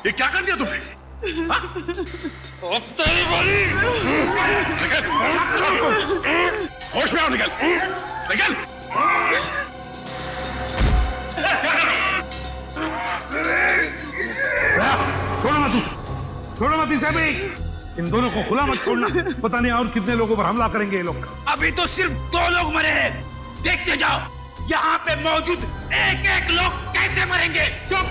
ये क्या कर दिया तुमने? निकल, होश में आओ, निकल, निकल। छोड़ो मत इसे भी। इन दोनों को खुला मत छोड़ना, पता नहीं और कितने लोगों पर हमला करेंगे ये लोग। अभी तो सिर्फ 2 लोग मरे हैं, देखते जाओ यहाँ पे मौजूद एक एक लोग कैसे मरेंगे। चुप।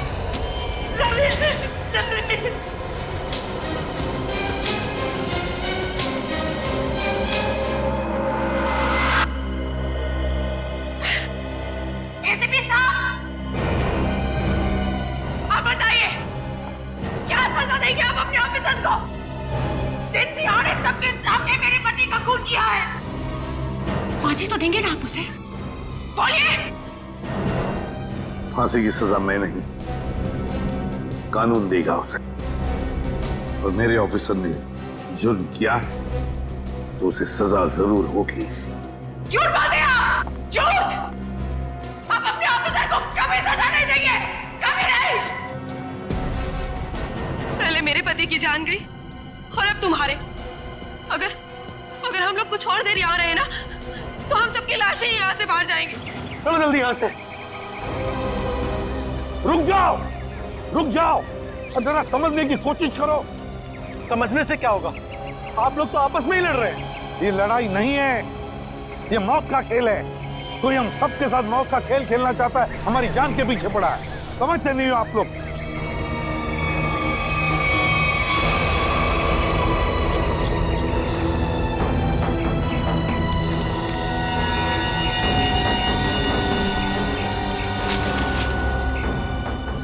एसीपी साहब, आप बताइए क्या सजा देंगे आप अपने ऑफिसर्स को? दिन दिहाड़े सबके सामने मेरे पति का खून किया है, फांसी तो देंगे ना आप उसे? बोलिए। फांसी की सजा मैं नहीं, कानून देगा उसे। और मेरे ऑफिसर ने जुर्म किया तो उसे सजा जरूर होगी। झूठ बोलते हैं आप, झूठ। आप अपने ऑफिसर को कभी सजा नहीं देंगे, कभी नहीं। पहले मेरे पति की जान गई और अब तुम्हारे। अगर हम लोग कुछ और देर यहाँ रहे ना तो हम सबकी लाशें यहाँ से बाहर जाएंगी। चलो जल्दी यहाँ से। रुक जाओ और जरा समझने की कोशिश करो। समझने से क्या होगा? आप लोग तो आपस में ही लड़ रहे हैं। ये लड़ाई नहीं है, ये मौत का खेल है। कोई हम सबके साथ मौत का खेल खेलना चाहता है, हमारी जान के पीछे पड़ा है। समझते नहीं हो आप लोग?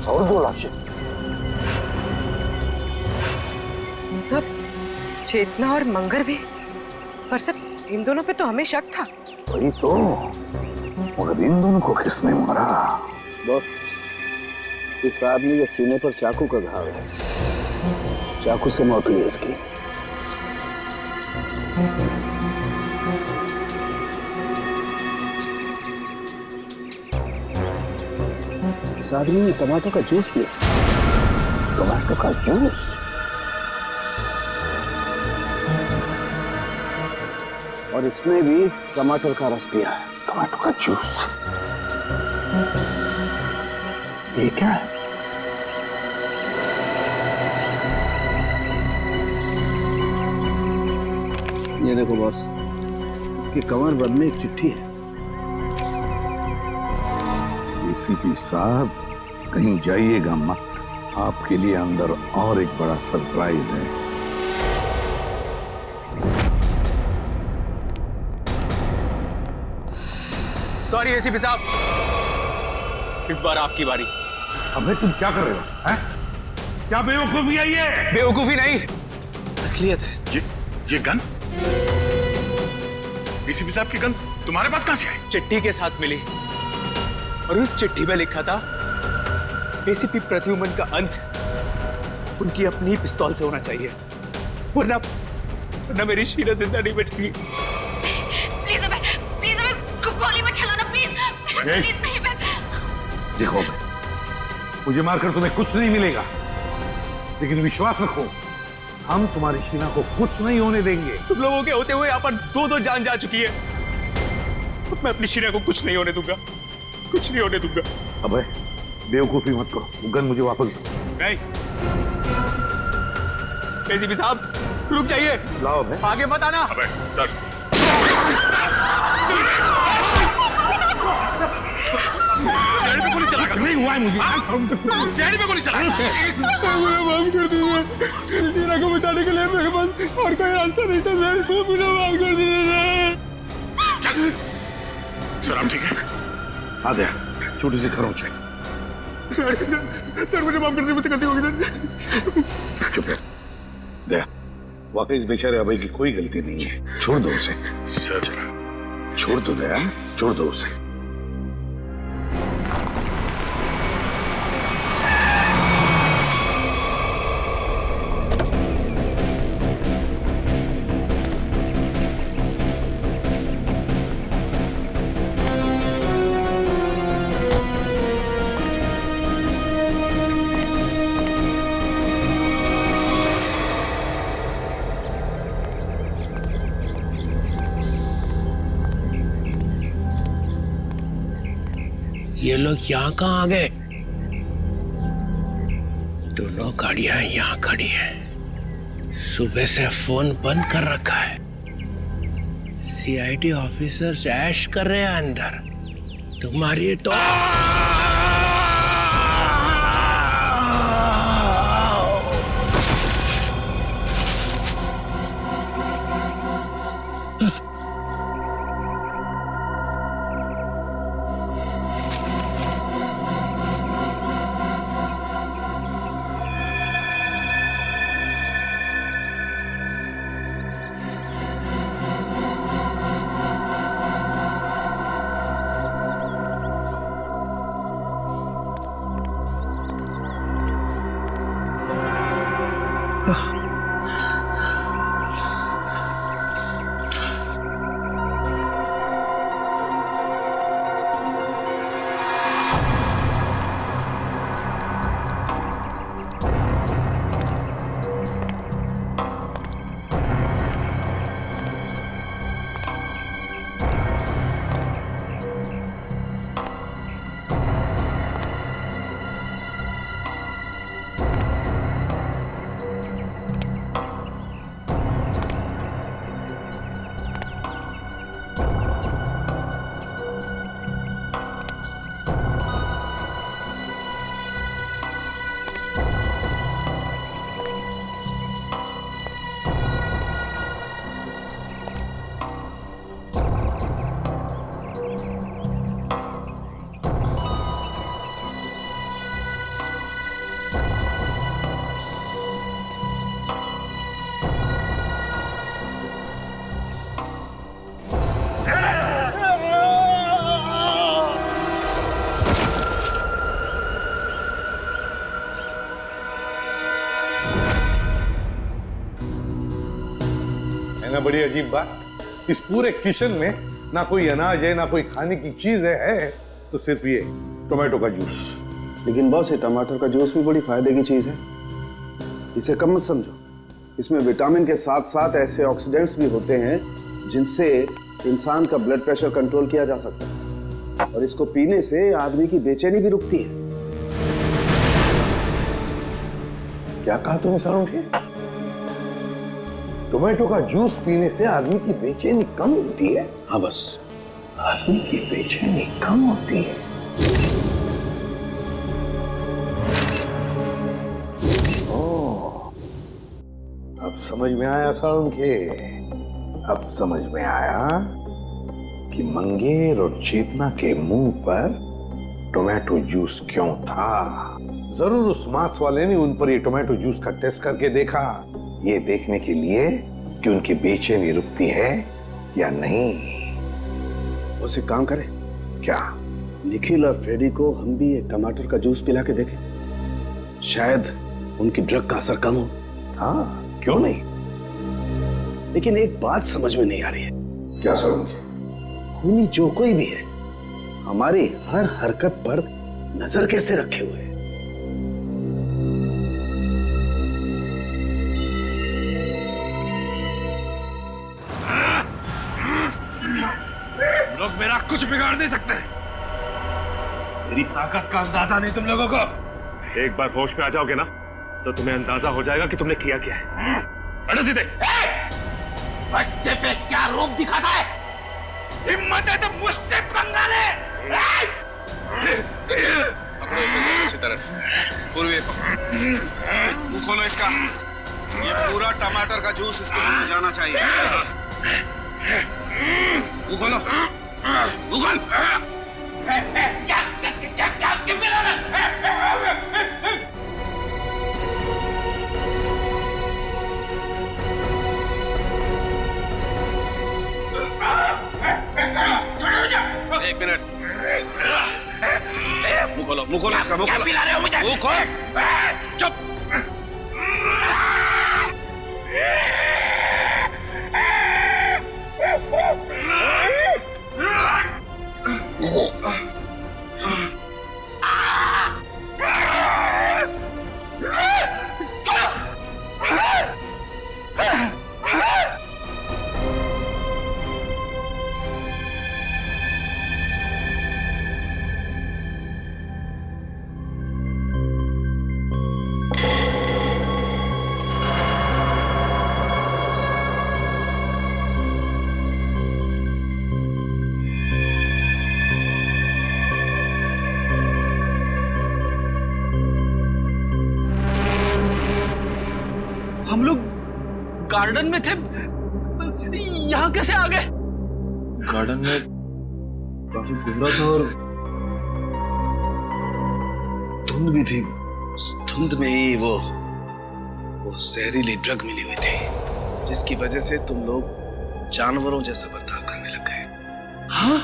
और 2 लाशें। सब चेतना और मंगर भी, पर सब इन दोनों पे तो हमें शक था। वही तो, मगर इन दोनों को किसने मारा? बॉस, इस आदमी के सीने पर चाकू का घाव है, चाकू से मौत हुई है इसकी। इस आदमी ने टमाटो का जूस पिया। टमाटो का जूस? और इसने भी टमाटर का रस पिया है। टमाटो का जूस? ये क्या है? ये देखो बॉस, इसके कमर बंद में एक चिट्ठी है। एसीपी साहब, कहीं जाइएगा मत, आपके लिए अंदर और एक बड़ा सरप्राइज है। सॉरी एसीपी साहब, इस बार आपकी बारी। अबे तुम क्या कर रहे हो? हैं? क्या बेवकूफी है ये? बेवकूफी नहीं, असलियत है। ये गन? एसीपी साहब की गन तुम्हारे पास कहां से आई? चिट्ठी के साथ मिली और उस चिट्ठी में लिखा था एसीपी प्रद्युमन का अंत उनकी अपनी पिस्तौल से होना चाहिए, वरना मेरी शीला जिंदा नहीं बचेगी। प्लीज हमें गोली मत चलाना, प्लीज नहीं। मैं देखो भाई, मुझे मारकर तुम्हें कुछ नहीं मिलेगा, लेकिन विश्वास रखो, हम तुम्हारी शीना को कुछ नहीं होने देंगे। तुम लोगों के होते हुए यहाँ पर 2 जान जा चुकी है। मैं अपनी शीना को कुछ नहीं होने दूंगा, कुछ नहीं होने दूंगा। अबे बेवकूफी मत करो, वो गन मुझे वापस दो। नहीं एसीपी साहब, रुक जाइए। लाओ भाई। आगे मत आना। अबे सर, सीआईडी पे गोली चला। नहीं हुआ है मुझे। सीआईडी पे गोली चला। मुझे माफ कर दीजिए, शीला को बचाने के लिए मेरे पास और कोई रास्ता नहीं था सर, मुझे माफ कर दीजिए। चल सर, आप ठीक है? आ दे, छोटी सी खरोंच है। सर मुझे माफ कर दीजिए, मुझसे गलती हो गई सर। चुप है। देख, वाकई इस बेचारे अभय की कोई गलती नहीं है, छोड़ दो उसे। सर छोड़ दो दया, छोड़ दो उसे। ये लोग यहाँ कहाँ आ गए? दोनों गाड़ियां यहाँ खड़ी हैं। सुबह से फोन बंद कर रखा है। सीआईडी ऑफिसर्स ऐश कर रहे हैं अंदर। तुम्हारी तो है ना बड़ी अजीब बात। इस पूरे किचन में ना कोई अनाज है ना कोई खाने की चीज है तो सिर्फ ये टोमेटो का जूस। लेकिन बॉस, ये टमाटर का जूस भी बड़ी फायदे की चीज है, इसे कम मत समझो। इसमें विटामिन के साथ साथ ऐसे ऑक्सीडेंट्स भी होते हैं जिनसे इंसान का ब्लड प्रेशर कंट्रोल किया जा सकता है, और इसको पीने से आदमी की बेचैनी भी रुकती है। क्या कहा तुमने सर? उनके टोमेटो का जूस पीने से आदमी की बेचैनी कम होती है? हाँ बस, आदमी की बेचैनी कम होती है। ओह, अब समझ में आया सर उनके। अब समझ में आया कि मंगेर और चेतना के मुंह पर टोमेटो जूस क्यों था। जरूर उस मांस वाले ने उन पर ये टोमेटो जूस का टेस्ट करके देखा, ये देखने के लिए कि उनकी बेचैनी रुकती है या नहीं। उसे काम करें क्या? निखिल और फ्रेडी को हम भी एक टमाटर का जूस पिला के देखें, शायद उनकी ड्रग का असर कम हो। हाँ, क्यों नहीं। लेकिन एक बात समझ में नहीं आ रही है। क्या सर उनके? खूनी जो कोई भी है हमारी हर हरकत पर नजर कैसे रखे हुए है? लोग मेरा कुछ बिगाड़ नहीं सकते। मेरी ताकत का अंदाजा नहीं तुम लोगों को। एक बार होश में आ जाओगे ना तो तुम्हें अंदाजा हो जाएगा कि तुमने किया क्या है। अरे सीधे बच्चे पे क्या रूप दिखाता है? हिम्मत है तो मुझसे पंगा ले। पकड़ो इसे अच्छी तरह से। पूर्वी मुंह खोलो इसका। ये पूरा टमाटर का जूस इसके मुंह में जाना चाहिए। मुंह खोलो। मुंह खोल। क्या मिला ना? एक मिनट। मुंह खोलो इसका। मुंह खोलो। पिला रहे हो मुझे? मुंह खोल। चुप। गार्डन में थे, यहाँ कैसे आ गए? गार्डन में काफी कोहरा था और धुंध भी थी। धुंध में ही वो जहरीली ड्रग मिली हुई थी, जिसकी वजह से तुम लोग जानवरों जैसा बर्ताव करने लग गए। हाँ?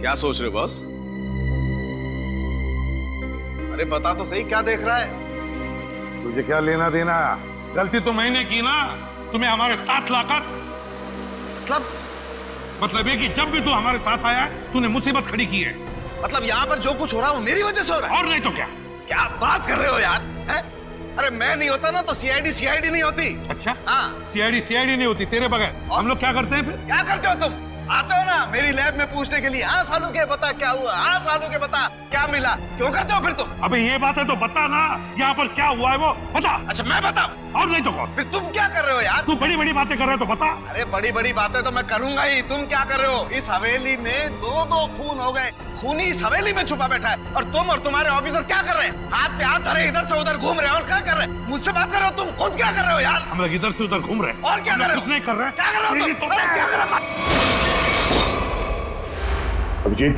क्या सोच रहे हो बॉस? अरे बता तो सही, क्या देख रहा है? तुझे क्या लेना देना? गलती तो मैंने की ना, तुम्हें हमारे साथ लाकर। मतलब ये कि जब भी तू हमारे साथ आया है, तूने मुसीबत खड़ी की है। मतलब यहाँ पर जो कुछ हो रहा है वो मेरी वजह से हो रहा है? और नहीं तो क्या? क्या बात कर रहे हो यार? है? अरे मैं नहीं होता ना तो सीआईडी नहीं होती। अच्छा? हाँ। सीआईडी नहीं होती तेरे बगैर। हम लोग क्या करते हैं फिर? क्या करते हो तुम? आते हो ना मेरी लैब में पूछने के लिए, हाँ सालू के बता क्या हुआ, हाँ सालू के बता क्या मिला। क्यों करते हो फिर तुम? अबे ये बात है तो बता ना, यहाँ पर क्या हुआ है वो बता। अच्छा मैं बताऊं? और नहीं तो कौन? फिर तुम क्या कर रहे हो यार? तू बड़ी बड़ी बातें कर रहे हो तो बता। अरे बड़ी बड़ी बातें तो मैं करूंगा ही, तुम क्या कर रहे हो? इस हवेली में दो खून हो गए, खूनी इस हवेली में छुपा बैठा है, और तुम और तुम्हारे ऑफिसर क्या कर रहे हैं? हाथ पे हाथ धरे इधर से उधर घूम रहे हो, और क्या कर रहे हैं? मुझसे बात कर रहे हो? तुम खुद क्या कर रहे हो यार? हम लोग इधर से उधर घूम रहे हैं। और क्या कर रहे हो? कुछ नहीं कर रहे हैं। क्या कर रहे हो तुम? अरे क्या कर रहे हो? अभिजीत,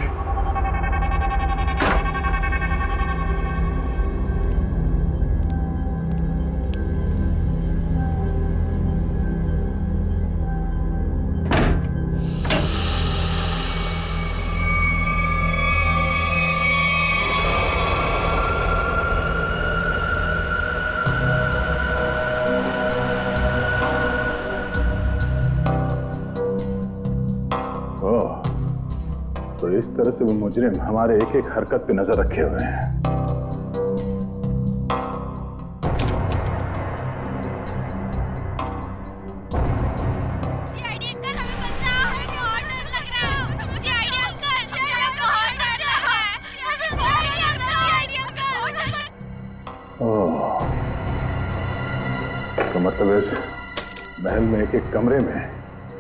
तो इस तरह से वो मुजरिम हमारे एक एक हरकत पे नजर रखे हुए हैं। सीआईडी अंकल हमें बचाओ, हमें बहुत डर लग रहा है। सीआईडी अंकल हमें बहुत डर लग रहा है। CID uncle. ओह, तो मतलब इस महल में एक एक कमरे में,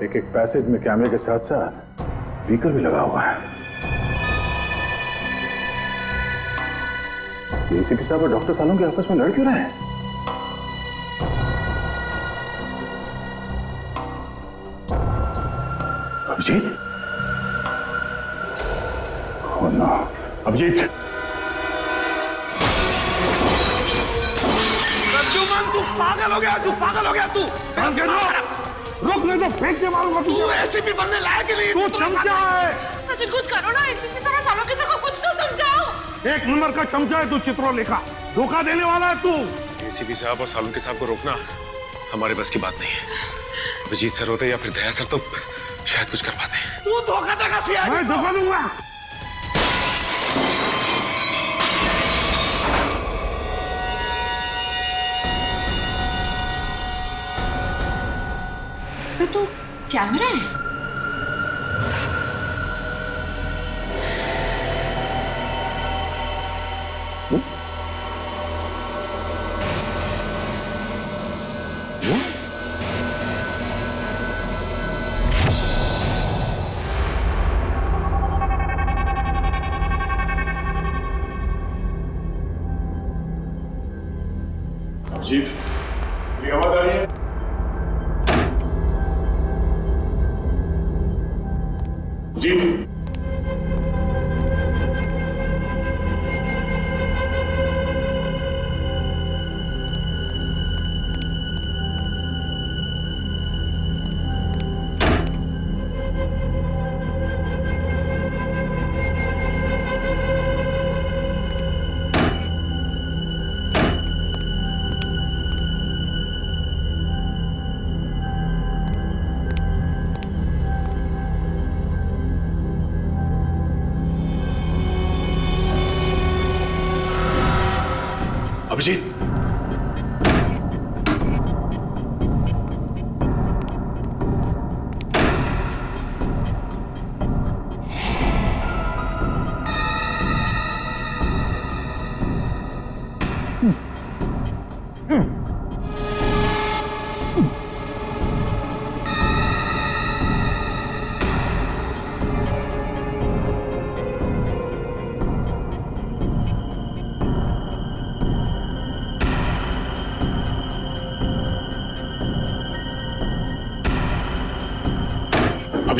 एक एक पैसेज में कैमरे के साथ साथ स्पीकर भी लगा हुआ है। एसीपी साहब और डॉक्टर सालों के आपस में लड़ क्यों रहे हैं? अभिजीत? Oh no, Abhijeet! प्रद्युमन तू पागल हो गया, तू पागल हो गया तू! रुक नहीं तो फेंक के मारूंगा। तू एसीपी बनने लायक ही नहीं। तू चमचा है। सचिन कुछ करो ना, एसीपी सर और सालों के सर को कुछ तो समझाओ। एक नंबर का चमचा है तू, चित्रोलेखा। धोखा देने वाला है तू। एसीपी साहब और सालुंके साहब को रोकना हमारे बस की बात नहीं है। अभिजीत सर होते या फिर दया सर तो शायद कुछ कर पाते। तू धोखा देगा सीआईडी? मैं धोखा दूंगा। इसमें तो कैमरा है। अभिजीत, मेरी आवाज आ रही है? अभिजीत, अभिजीत,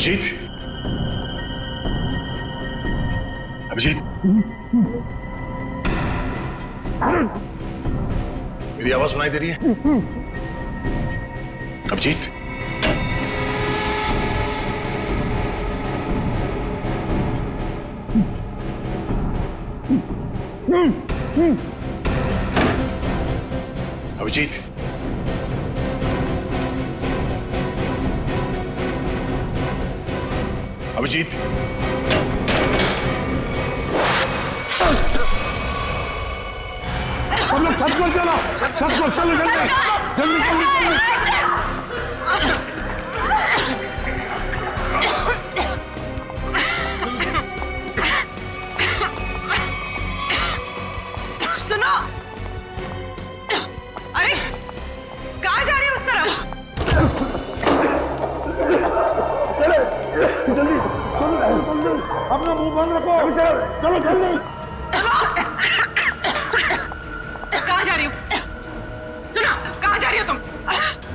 अभिजीत, अभिजीत, मेरी आवाज सुनाई दे रही है? अभिजीत, अभिजीत, अभिजीत, हम लोग छत पर चलो, चलो जल्दी जल्दी जल्दी। सुनो, अरे कहाँ जा रही हो उस तरफ? जल्दी अपना मुंह बंद रखो। चलो जल्दी। कहाँ जा रही हो? सुनो, कहाँ जा रही हो तुम?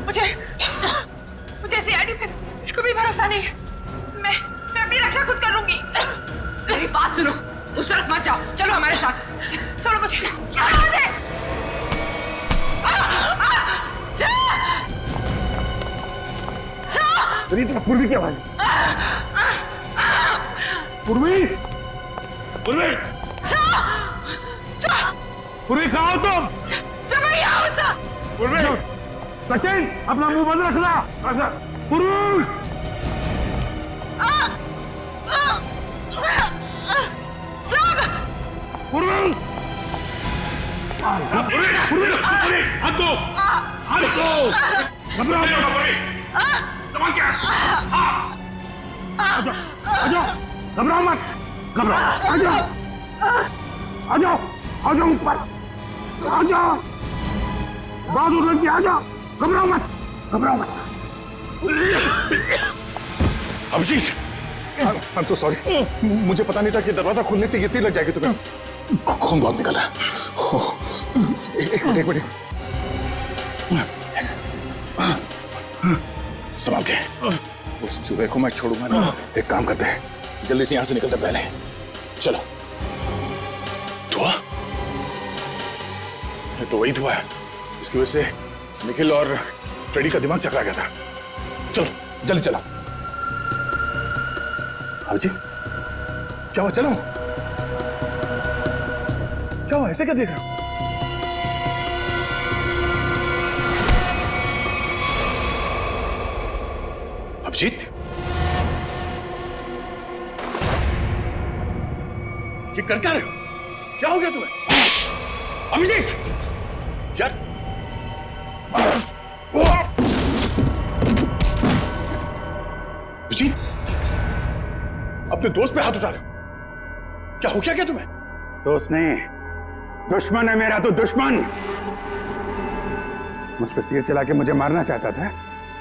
मुझे सीआईडी पे बिल्कुल भी भरोसा नहीं है। मैं अपनी रक्षा खुद कर लूंगी। मेरी बात सुनो, उस तरफ मत जाओ, चलो हमारे साथ। चलो मुझे पूर्वी की आवाज। पूर्वी, पूर्वी, पूर्वी कहाँ हो तुम? पूर्वी, सचिन अपना मुंह बंद रखना। पूर्वी, पूर्वी, हाथ दो, हाथ दो, घबराओ मत, समझ गया? आजाओ, घबराओ मत, घबराओ, आजाओ ऊपर, आजाओ, बहादुर लड़की आजाओ, घबराओ मत, घबराओ मत। अभिजीत, I'm so sorry, मुझे पता नहीं था कि दरवाजा खोलने से ये तीर लग जाएगी तुम्हें। खून बहुत निकल रहा है। एक मिनट, संभाल के। उस चूहे को मैं छोड़ूंगा ना। एक काम करते हैं, जल्दी से यहां से निकलते पहले। चलो। धुआं? ये तो वही धुआं है, इसकी वजह से निखिल और फ्रेडी का दिमाग चकरा गया था। चलो जल्दी चलो। अभिजीत, क्या हुआ? चलो, क्या हुआ? ऐसे क्या देख रहे हो? अभिजीत, ये कर क्या रहे हो? क्या हो गया तुम्हें? अभिजीत, यार, अभिजीत, अपने दोस्त पे हाथ उठा रहे हो? क्या हो क्या तुम्हें? दोस्त नहीं, दुश्मन है मेरा तो दुश्मन। मुझ पर तीर चला के मुझे मारना चाहता था,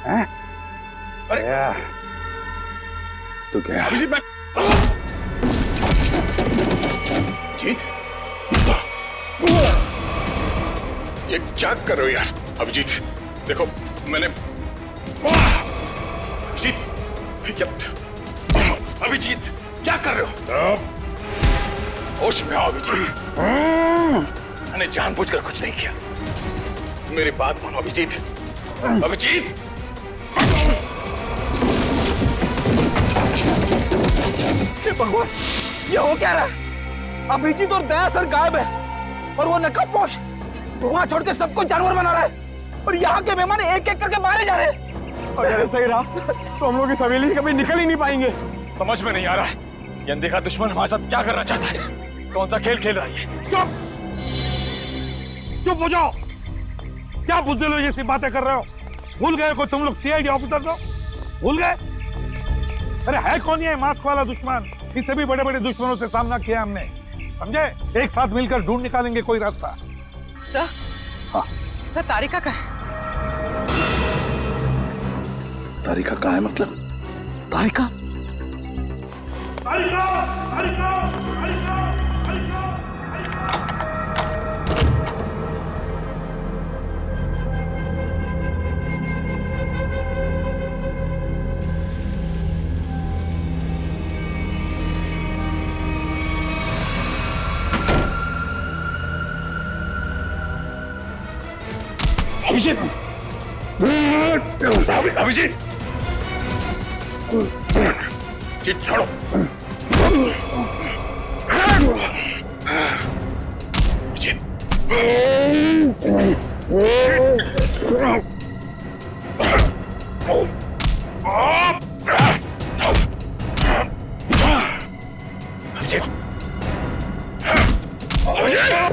हैं? अरे तू क्या? अभिजीत, मैं अभिजीत, ये क्या कर रहे हो यार? अभिजीत, देखो मैंने अभिजीत, क्या कर रहे हो? होश में आओ अभिजीत, मैंने जानबूझकर कुछ नहीं किया। मेरी बात मानो अभिजीत। अभिजीत, भगवान, ये हो क्या रहा है? अभिजीत और दया सर गायब है और वो नकाबपोश धुआं छोड़ के सबको जानवर बना रहा है और यहाँ के मेहमान एक एक करके मारे जा रहे हैं। अगर ऐसा ही रहा तो हम लोग इस हवेली से कभी निकल ही नहीं पाएंगे। समझ में नहीं आ रहा है ये अनदेखा दुश्मन हमारे साथ क्या करना चाहता है। कौन सा खेल खेल रहा है? चुप हो जाओ। क्या बुद्धि लो जैसी बातें कर रहे हो? भूल गए को तुम लोग सीआईडी ऑफिसर हो? भूल गए? अरे है कौन ये मास्क वाला दुश्मन? इससे भी बड़े बड़े दुश्मनों से सामना किया हमने, समझे? एक साथ मिलकर ढूंढ निकालेंगे कोई रास्ता। सर, हाँ सर, तारिका का है। तारिका कहाँ है? मतलब तारिका? तारिका, तारिका, तारिका, तारिका। अभिजीत, अभिजीत, ये छोड़ो। अभिजीत,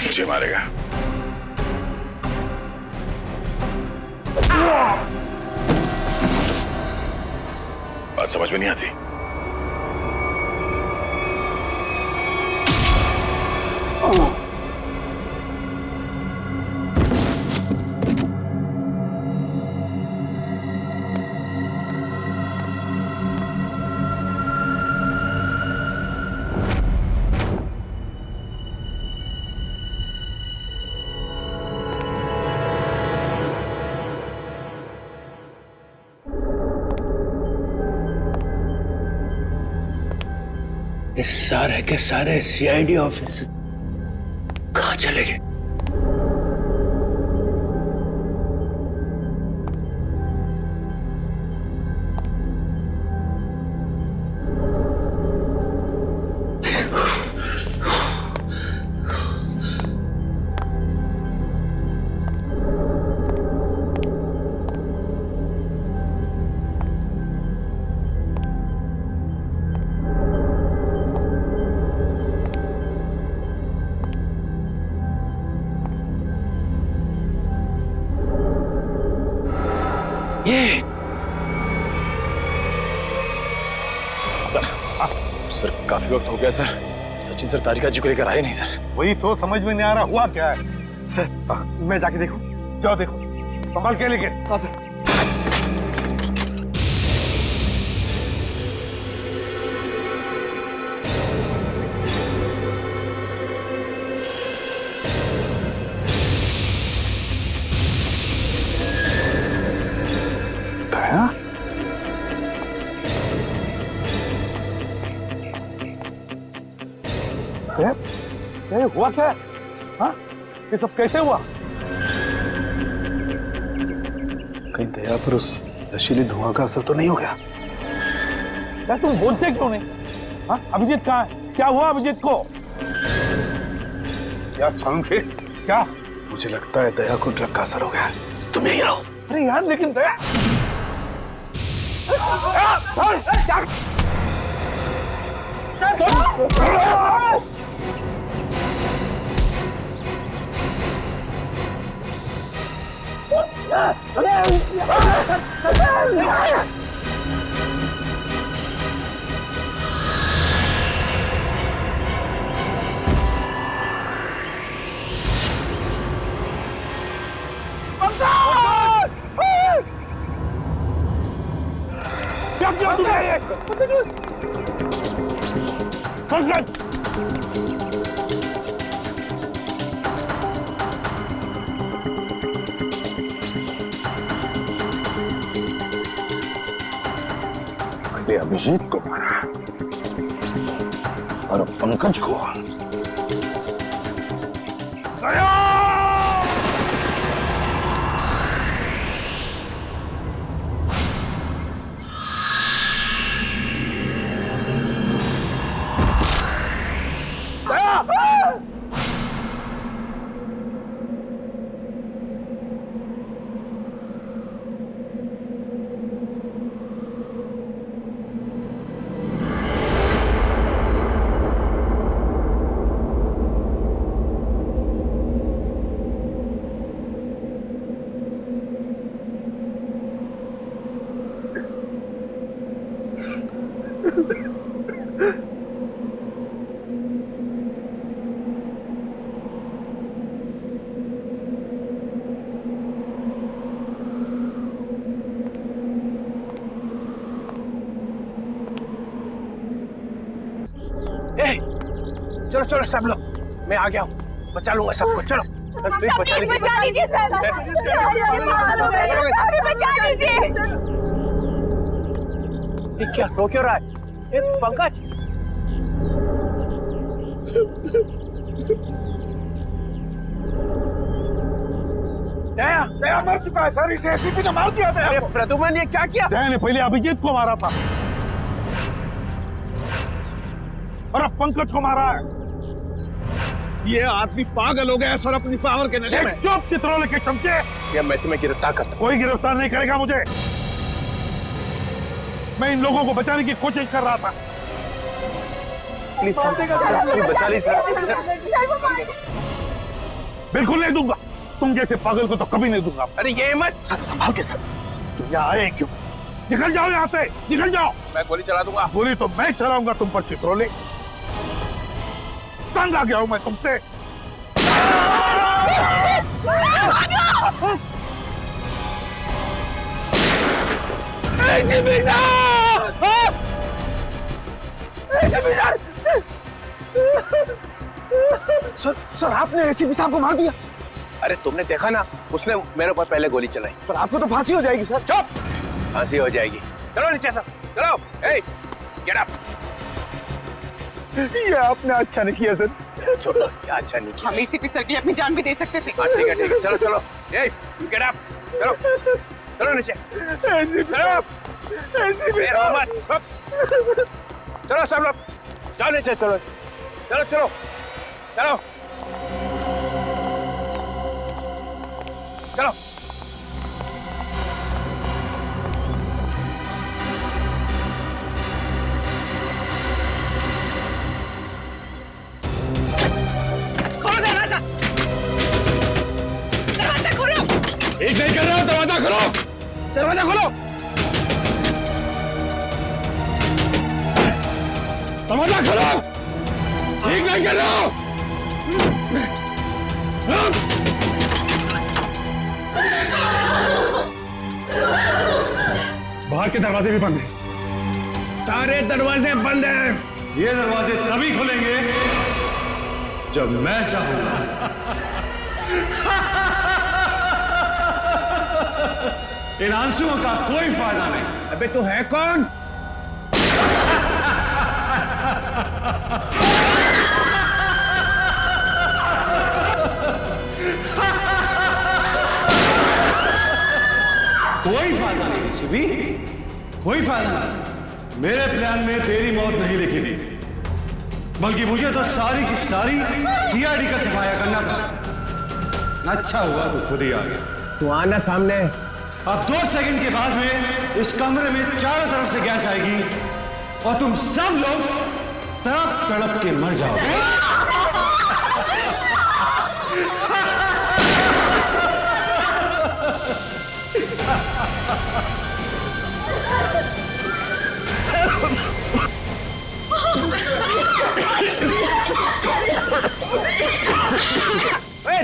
मुझे मारेगा। बात समझ में नहीं आती। ये सारे के सारे सीआईडी ऑफिस कहां चले गए? सर काफी वक्त हो गया सर। सचिन सर तारिका जी को लेकर आए नहीं सर। वही तो समझ में नहीं आ रहा हुआ क्या है। सर मैं जाके देखूं? जाओ देखो, संभाल के लेके। हाँ सर। हुआ क्या? हाँ? ये सब कैसे हुआ? कहीं दया पर उस नशीली धुआं का असर तो नहीं हो गया? यार तुम बोलते क्यों नहीं? हाँ? अभिजीत कहाँ है? क्या हुआ अभिजीत को? यार सांखे क्या? मुझे लगता है दया को ड्रग का असर हो गया। तुम यहीं रहो। अरे यार लेकिन दया पहले अभिजीत को मारा और पंकज को। चलो चलो सब लोग, मैं आ गया हूँ, बचा लूंगा सबको। चलो प्लीज बचा लीजिए, बचा लीजिए सर, बचा लीजिए। ये क्या रो क्यों रहा है? ये पंकज, दया दया मर चुका है सर, इसे एसीपी ने मार दिया था। अरे प्रद्युमन ये क्या किया? दया ने पहले अभिजीत को मारा था और अब पंकज को मारा है। ये आदमी पागल हो गया है सर अपनी पावर के नशे में। चुप चित्रोले के चमचे। ये मैं तुम्हें गिरफ्तार करता हूं। कोई गिरफ्तार नहीं करेगा मुझे, मैं इन लोगों को बचाने की कोशिश कर रहा था। प्लीज बचा लीजिए सर। बिल्कुल नहीं दूंगा, तुम जैसे पागल को तो कभी नहीं दूंगा। अरे ये मत सर संभाल के सर। तुम यहाँ आए क्यों? निकल जाओ यहाँ से, निकल जाओ। मैं गोली चला दूंगा। गोली तो मैं चलाऊंगा तुम पर चित्रोले, तंग आ गया हूं मैं तुमसे। सर आपने एसीपी साहब को मार दिया। अरे तुमने देखा ना, उसने मेरे ऊपर पहले गोली चलाई। पर आपको तो फांसी हो जाएगी सर। चुप, फांसी हो जाएगी। चलो नीचे सब, चलो। ए, गेट अप। ये आपने अच्छा नहीं किया सर। छोड़ो, क्या अच्छा नहीं किया। हम एसीपी सर की अपनी जान भी दे सकते थे। हाँ ठीक है, चलो चलो। ए, गेट अप, चलो चलो नीचे। चलो चलो सब लोग, चलो नीचे, चलो चलो चलो चलो चलो। खोलो दरवाजा, दरवाजा खोलो। एक नहीं कर रहा हूं, दरवाजा खोलो, दरवाजा खोलो, दरवाजा खोलो। एक नहीं कर रहा हूं। बाहर के दरवाजे भी बंद हैं। सारे दरवाजे बंद हैं। ये दरवाजे तभी खुलेंगे जब मैं चाहूंगा। इन आंसुओं का कोई फायदा नहीं। अबे तू है कौन? कोई फायदा नहीं शिवी, कोई फायदा नहीं। मेरे प्लान में तेरी मौत नहीं लिखी थी, बल्कि मुझे तो सारी की सारी सीआईडी का सफाया करना था। अच्छा हुआ तू खुद ही आ गया। तू आना सामने। अब 2 सेकंड के बाद में इस कमरे में चारों तरफ से गैस आएगी और तुम सब लोग तड़प तड़प के मर जाओगे।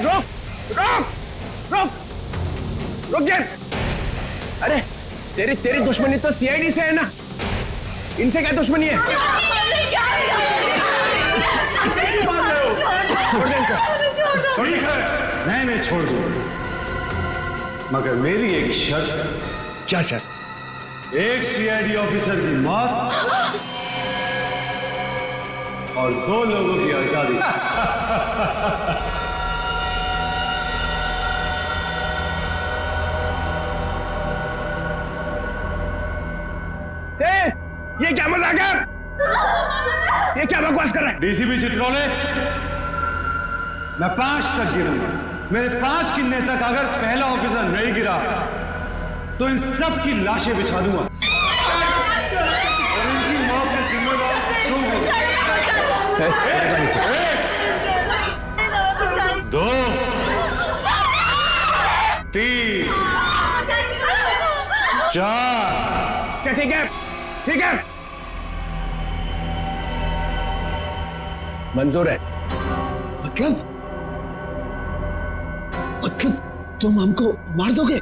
रोक रोक रोक रुक जा। अरे तेरी दुश्मनी तो सीआईडी से है ना, इनसे क्या दुश्मनी है? ठीक है, मैं छोड़ दूं, मगर मेरी एक शर्त। क्या शर्त? एक सीआईडी ऑफिसर की मौत और 2 लोगों की आजादी। ये क्या मजाक है? ये क्या बकवास कर रहा है? डीसीपी चित्रोले, मैं 5 तक गिरूंगा। मेरे 5 गिनने तक अगर पहला ऑफिसर नहीं गिरा तो इन सब की लाशें बिछा दूंगा और इनकी मौत के जिम्मेदार तुम हो। 2 3 4। ठीक है ठीक है, मंजूर है। मतलब तुम हमको मार दोगे?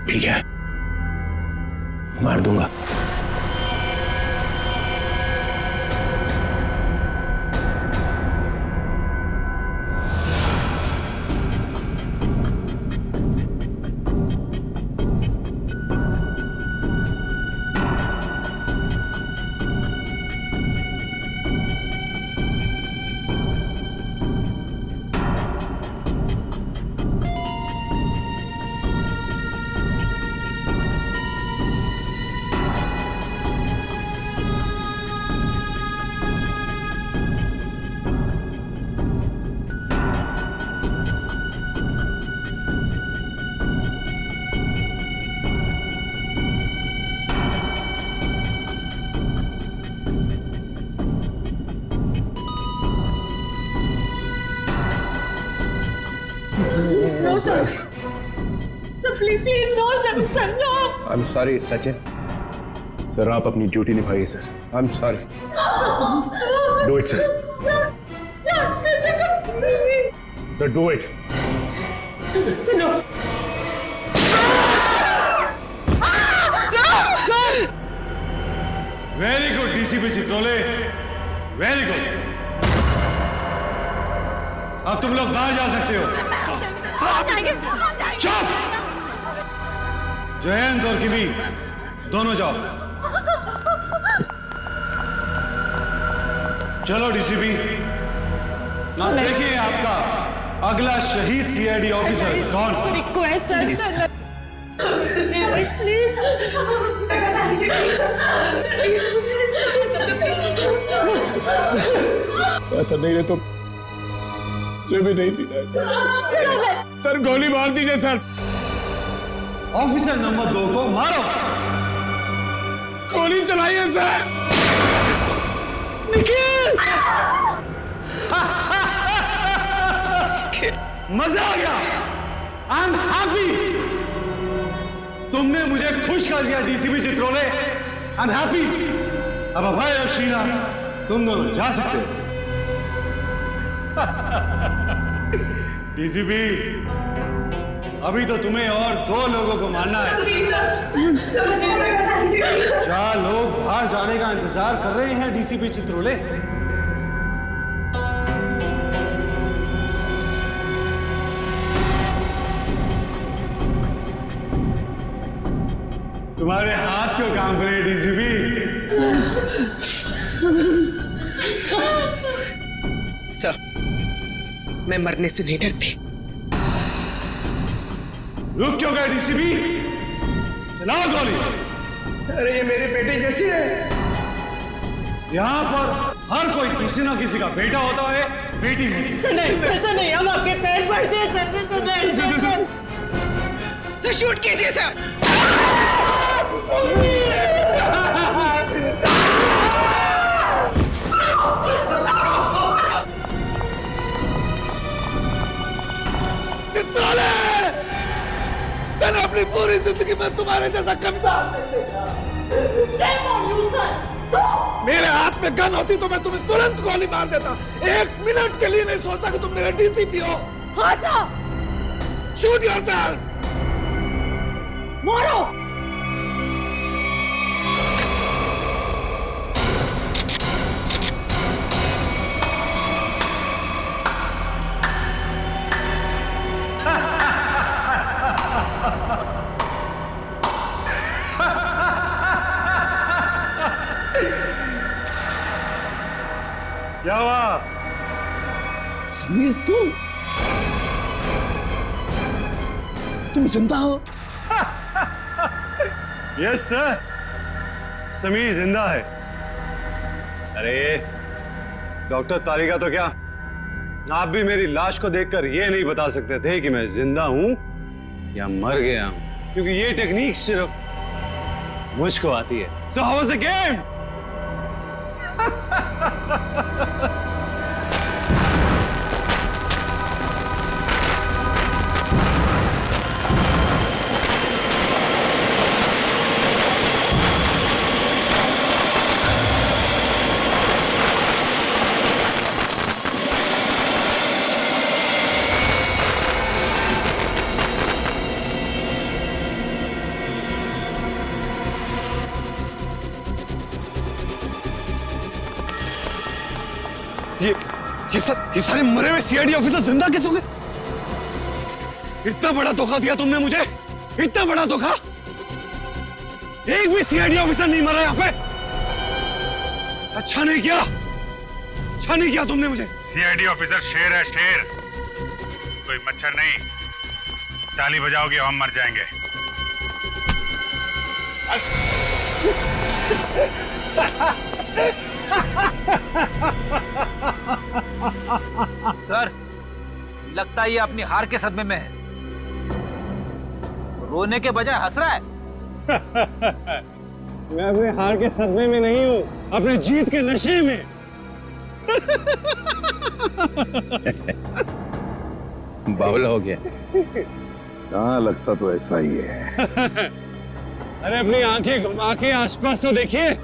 ठीक है, मार दूंगा। No, sir. Sir, please, no, sir, no. I am sorry Sachin. Sir आप अपनी ड्यूटी निभाइए sir. I am sorry. Do it sir. Do it. No. Very good DCP Chitrole, very good. अब तुम लोग बाहर जा सकते हो। चुप! जयंत और किमी दोनों जाओ। चलो डीसीपी, ना देखिए आपका अगला शहीद सीआईडी ऑफिसर कौन। रिक्वेस्ट सर, ऐसा नहीं है तो मुझे भी नहीं जीना है सर। सर गोली मार दीजिए सर। ऑफिसर नंबर 2 को मारो। गोली चलाइए सर। निखिल! मजा आ गया। I am happy. तुमने मुझे खुश कर दिया DCP Chitrole. I am happy. अब अभय और शीना तुम दोनों जा सकते हो। डीसीपी, अभी तो तुम्हें और 2 लोगों को मारना है। 4 लोग बाहर जाने का इंतजार कर रहे हैं डीसीपी चित्रोले। तुम्हारे हाथ क्यों काम करे डीसीपी? सर, मैं मरने से नहीं डरती। रुक क्यों गए डीसीपी? चलाओ गोली। अरे ये मेरी बेटी जैसी है। यहाँ पर हर कोई किसी ना किसी का बेटा होता है, बेटी होती है। नहीं, ऐसा नहीं, हम आपके पैर पड़ते हैं सर। सर शूट कीजिए सर। चित्रोले, मैंने अपनी पूरी जिंदगी में तुम्हारे जैसा कंसाल नहीं देखा। मेरे हाथ में गन होती तो मैं तुम्हें तुरंत गोली मार देता। 1 मिनट के लिए नहीं सोचता कि तुम मेरे डीसीपी हो। हाँ सर। Shoot yourself. मारो। क्या हुआ? समीर, तुम जिंदा हो? यस सर, समीर जिंदा है। अरे डॉक्टर तारिका तो क्या, आप भी मेरी लाश को देखकर ये नहीं बता सकते थे कि मैं जिंदा हूं या मर गया हूं, क्योंकि ये टेक्निक सिर्फ मुझको आती है। So how was the game? ये सारे मरे हुए सीआईडी ऑफिसर जिंदा कैसे हो गए? इतना बड़ा धोखा दिया तुमने मुझे, इतना बड़ा धोखा। एक भी सीआईडी ऑफिसर नहीं मरा यहाँ पे। अच्छा नहीं किया तुमने मुझे। सीआईडी ऑफिसर शेर है, शेर, कोई मच्छर नहीं। ताली बजाओगे हम मर जाएंगे। सर, लगता है ये अपनी हार के सदमे में है। रोने के बजाय हंस रहा है। मैं अपने हार के सदमे में नहीं हूँ, अपने जीत के नशे में। बावला हो गया। हाँ, लगता तो ऐसा ही है। अरे अपनी आंखें घुमा के आसपास तो देखिए।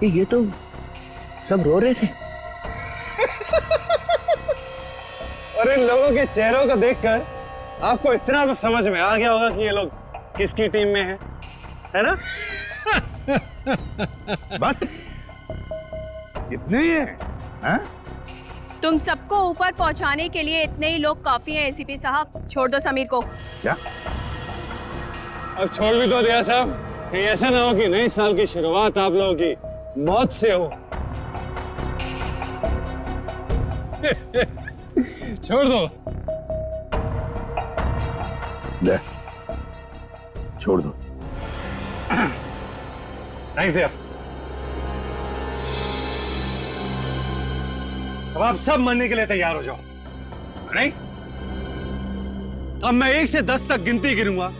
ये तो सब रो रहे थे। और इन लोगों के चेहरों को देखकर आपको इतना तो समझ में आ गया होगा कि ये लोग किसकी टीम में हैं, है ना? बस इतने ही है? हाँ? तुम सबको ऊपर पहुंचाने के लिए इतने ही लोग काफी हैं एसीपी साहब। छोड़ दो समीर को। क्या? अब छोड़ भी तो दिया साहब, कहीं ऐसा ना हो कि नए साल की शुरुआत आप लोगों की मौत से हो। छोड़ दो। दे, छोड़ दो। थैंक्स यार। अब आप सब मरने के लिए तैयार हो जाओ। नहीं? अब मैं 1 से 10 तक गिनती गिनूंगा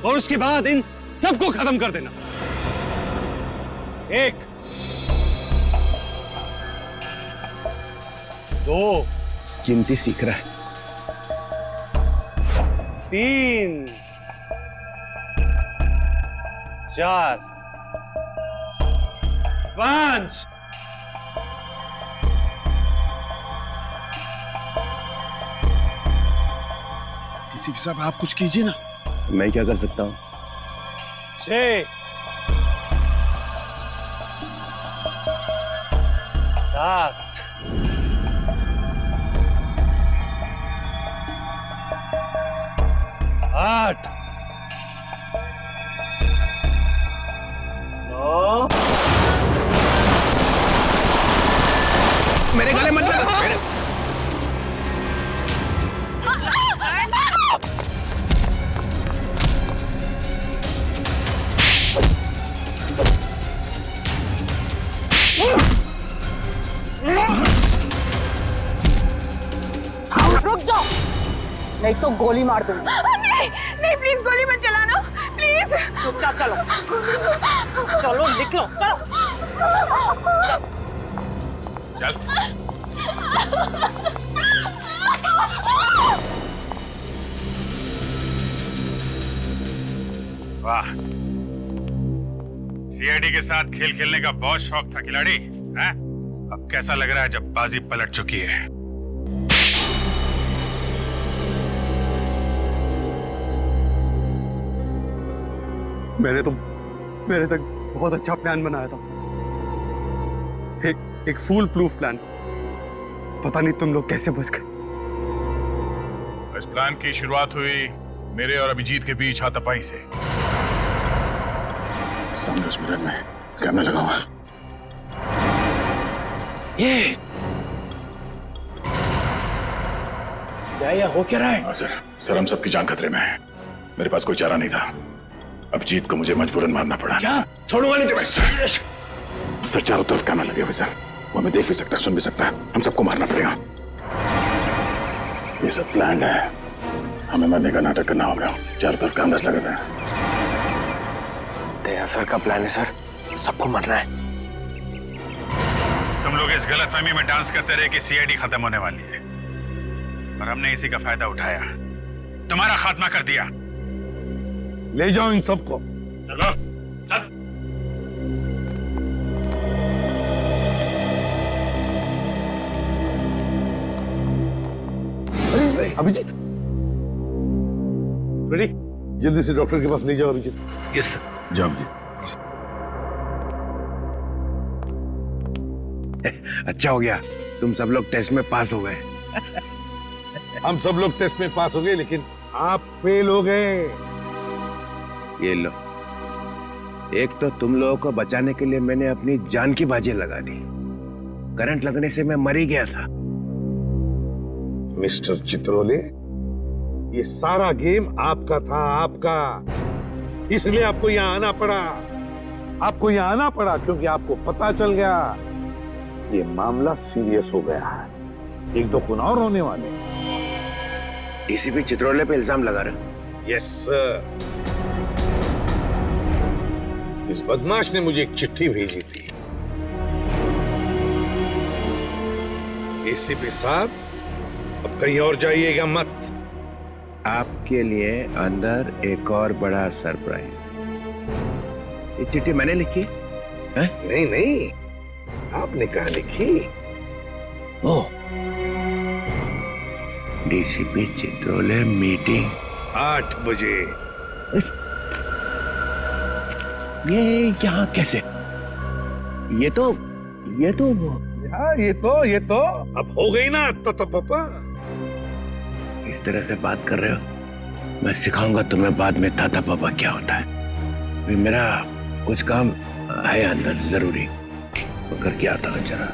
और उसके बाद इन सबको खत्म कर देना। 1, 2, गिनती सीख रहा है। 3, 4, 5। डीसीपी साहब आप कुछ कीजिए ना। मैं क्या कर सकता हूँ? 6, 7, 8, 9। मेरे गले मत लगा। रुक जाओ, नहीं तो गोली मार दूंगी। नहीं नहीं, प्लीज गोली मत चलाना, प्लीज। चुपचाप चलो, चलो निकलो, चलो। चल। वाह, सीआईडी के साथ खेल खेलने का बहुत शौक था खिलाड़ी, हैं? अब कैसा लग रहा है जब बाजी पलट चुकी है? मैंने तक बहुत अच्छा प्लान बनाया था। एक फूल प्रूफ प्लान। पता नहीं तुम लोग कैसे बच गए। इस प्लान की शुरुआत हुई मेरे और अभिजीत के बीच हाथापाई से। सामने उस मिरर में कैमरा लगा हुआ। ये क्या हो क्या रहा है? सर हम सबकी जान खतरे में है। मेरे पास कोई चारा नहीं था। अभिजीत को मुझे मजबूरन मारना पड़ा। क्या? छोड़ूंगा नहीं तुम्हें। सर चारों तरफ कैमरा लगे हुए सर, वो हमें देख भी सकता है, सुन भी सकता है। हम सबको मारना पड़ेगा। ये सब प्लान है। हमें मरने का नाटक करना होगा। चारों तरफ कैमरास लगे हुए हैं। दया सर का प्लान है सर, सबको मरना है। तुम लोग इस गलतफहमी में डांस करते रहे कि सीआईडी खत्म होने वाली है, और हमने इसी का फायदा उठाया, तुम्हारा खात्मा कर दिया। ले जाओ इन सबको। चलो चल। अभिजीत, रेडी? जल्दी से डॉक्टर के पास ले जाओ अभिजीत। Yes sir. जाओ जी। अच्छा हो गया, तुम सब लोग टेस्ट में पास हो गए। हम सब लोग टेस्ट में पास हो गए, लेकिन आप फेल हो गए। ये लो, एक तो तुम लोगों को बचाने के लिए मैंने अपनी जान की बाजी लगा दी। करंट लगने से मैं मर ही गया था। मिस्टर चित्रोले, ये सारा गेम आपका था, आपका। इसलिए आपको यहाँ आना पड़ा। आपको यहाँ आना पड़ा क्योंकि आपको पता चल गया ये मामला सीरियस हो गया है। एक दो खून और होने वाले। डीसीपी चित्रोले पे इल्जाम लगा रहे? Yes sir. इस बदमाश ने मुझे एक चिट्ठी भेजी थी। एसीपी साहब, अब कहीं और जाइएगा मत। आपके लिए अंदर एक और बड़ा सरप्राइज। ये चिट्ठी मैंने लिखी है? नहीं नहीं, आपने कहा लिखी? ओह, डीसीपी चित्रोले मीटिंग 8 बजे। ये यहाँ कैसे? ये तो हाँ, ये तो अब हो गई ना तो पापा। इस तरह से बात कर रहे हो? मैं सिखाऊंगा तुम्हें बाद में ताता पापा क्या होता है। अभी मेरा कुछ काम है अंदर जरूरी, वो करके आता हूँ जरा।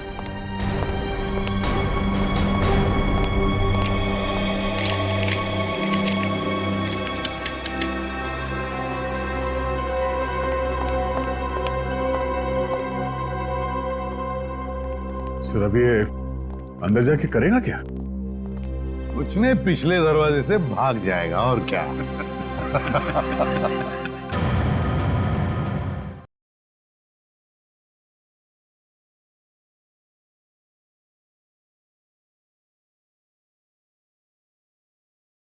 सर, अब ये अंदर जाके करेगा क्या? कुछ नहीं, पिछले दरवाजे से भाग जाएगा और क्या।